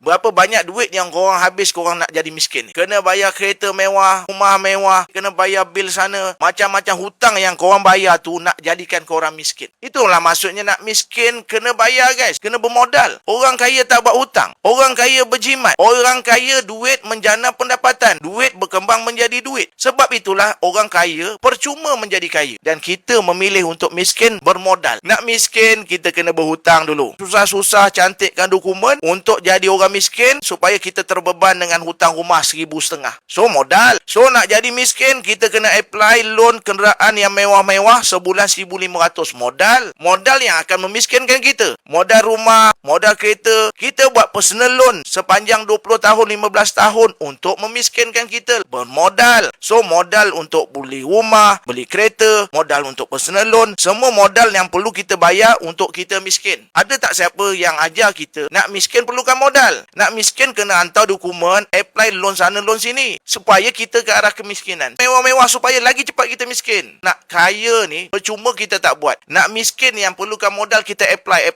Berapa banyak duit yang korang habis korang nak jadi miskin? Kena bayar kereta mewah, rumah mewah, kena bayar bil sana, macam-macam hutang yang korang bayar tu nak jadikan korang miskin. Itulah maksudnya nak miskin, kena bayar guys, kena bermodal. Orang kaya tak buat hutang, orang kaya berjimat, orang kaya duit menjana pendapatan, duit berkembang menjadi duit. Sebab itulah orang kaya percuma menjadi kaya. Dan kita memilih untuk miskin bermodal. Nak miskin, kita kena berhutang dulu. Susah-susah cantikkan dokumen untuk jadi orang miskin supaya kita terbeban dengan hutang rumah 1,500. So modal. So nak jadi miskin, kita kena apply loan kenderaan yang mewah-mewah sebulan 1,500. Modal yang akan memiskinkan kita. Modal rumah, modal kereta. Kita buat personal loan sepanjang 20 tahun, 15 tahun untuk memiskinkan kita. Bermodal. So modal untuk beli rumah, beli kereta, modal untuk personal loan. Semua modal yang perlu kita bayar untuk kita miskin. Ada tak siapa yang ajar kita nak miskin perlukan modal? Nak miskin kena hantar dokumen, apply loan sana loan sini supaya kita ke arah kemiskinan. Mewah-mewah supaya lagi cepat kita miskin. Nak kaya ni percuma kita tak buat. Nak miskin yang perlukan modal, kita apply.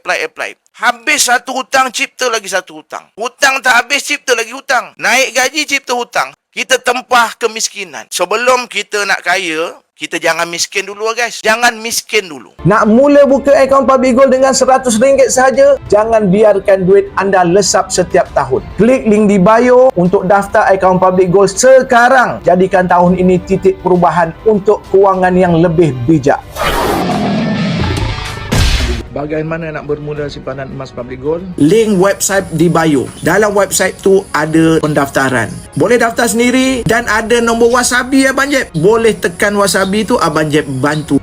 Habis satu hutang, cipta lagi satu hutang. Hutang tak habis, cipta lagi hutang. Naik gaji, cipta hutang. Kita tempah kemiskinan. Sebelum kita nak kaya, kita jangan miskin dulu guys. Jangan miskin dulu. Nak mula buka akaun Public Gold dengan RM100 sahaja? Jangan biarkan duit anda lesap setiap tahun. Klik link di bio untuk daftar akaun Public Gold sekarang. Jadikan tahun ini titik perubahan untuk kewangan yang lebih bijak. Bagaimana nak bermula simpanan emas Public Gold? Link website di bio. Dalam website tu ada pendaftaran. Boleh daftar sendiri dan ada nombor wasabi Abang Jeb. Boleh tekan wasabi tu, Abang Jeb bantu.